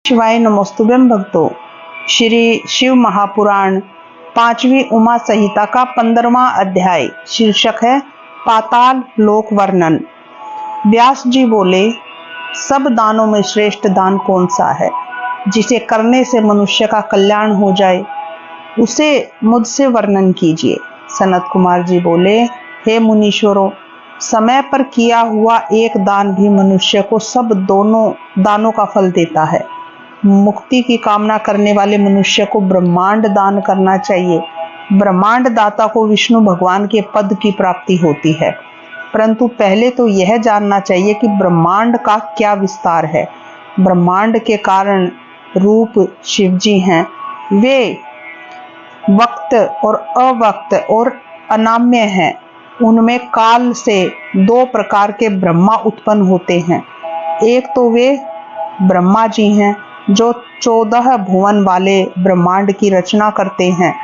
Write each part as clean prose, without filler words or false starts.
शिवाय नमोस्तुभ्यं भक्तों। श्री शिव महापुराण पांचवी उमा संहिता का 15वां अध्याय शीर्षक है पाताल लोक वर्णन। व्यास जी बोले, सब दानों में श्रेष्ठ दान कौन सा है जिसे करने से मनुष्य का कल्याण हो जाए, उसे मुझसे वर्णन कीजिए। सनत कुमार जी बोले, हे मुनीश्वरों, समय पर किया हुआ एक दान भी मनुष्य को सब दोनों दानों का फल देता है। मुक्ति की कामना करने वाले मनुष्य को ब्रह्मांड दान करना चाहिए। ब्रह्मांड दाता को विष्णु भगवान के पद की प्राप्ति होती है, परंतु पहले तो यह जानना चाहिए कि ब्रह्मांड का क्या विस्तार है। ब्रह्मांड के कारण रूप शिव जी हैं। वे वक्त और अवक्त और अनाम्य हैं। उनमें काल से दो प्रकार के ब्रह्मा उत्पन्न होते हैं। एक तो वे ब्रह्मा जी हैं जो 14 भुवन वाले ब्रह्मांड की रचना करते हैं।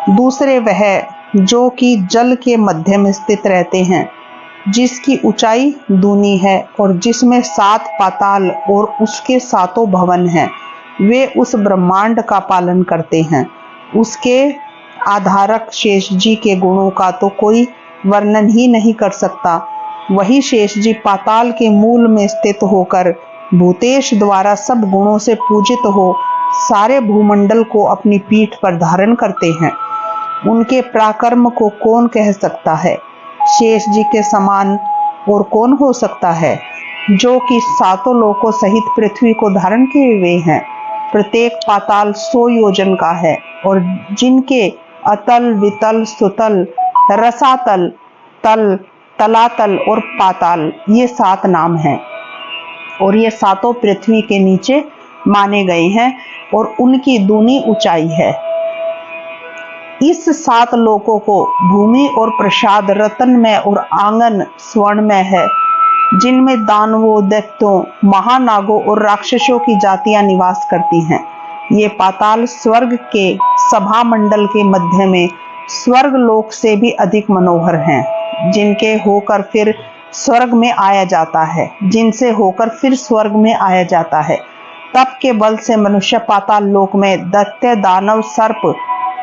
दूसरे वह जो कि जल के मध्य में स्थित रहते हैं, जिसकी ऊंचाई दूनी है और जिसमें 7 पाताल और उसके 7 भवन हैं। वे उस ब्रह्मांड का पालन करते हैं। उसके आधारक शेष जी के गुणों का तो कोई वर्णन ही नहीं कर सकता। वही शेष जी पाताल के मूल में स्थित होकर भूतेश द्वारा सब गुणों से पूजित हो सारे भूमंडल को अपनी पीठ पर धारण करते हैं। उनके पराक्रम को कौन कह सकता है? शेष जी के समान और कौन हो सकता है, जो कि 7 लोकों सहित पृथ्वी को धारण किए हुए हैं। प्रत्येक पाताल 100 योजन का है और जिनके अतल, वितल, सुतल, रसातल, तल, तलातल और पाताल, ये 7 नाम हैं और ये 7 पृथ्वी के नीचे माने गए हैं और उनकी दूनी ऊंचाई है। इस 7 लोकों को भूमि और प्रसाद रत्नमय और आंगन स्वर्णमय है, जिनमें दानवों, दैत्यों, महानागों और राक्षसों की जातियां निवास करती हैं। ये पाताल स्वर्ग के सभा मंडल के मध्य में स्वर्ग लोक से भी अधिक मनोहर हैं, जिनके होकर फिर स्वर्ग में आया जाता है, जिनसे होकर फिर स्वर्ग में आया जाता है। तप के बल से मनुष्य पाताल लोक में दैत्य, दानव, सर्प,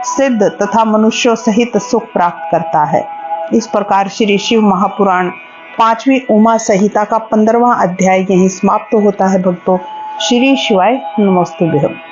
सिद्ध तथा मनुष्यों सहित सुख प्राप्त करता है। इस प्रकार श्री शिव महापुराण पांचवी उमा संहिता का 15वां अध्याय यहीं समाप्त होता है भक्तों। श्री शिवाय नमोस्तुभ्यं।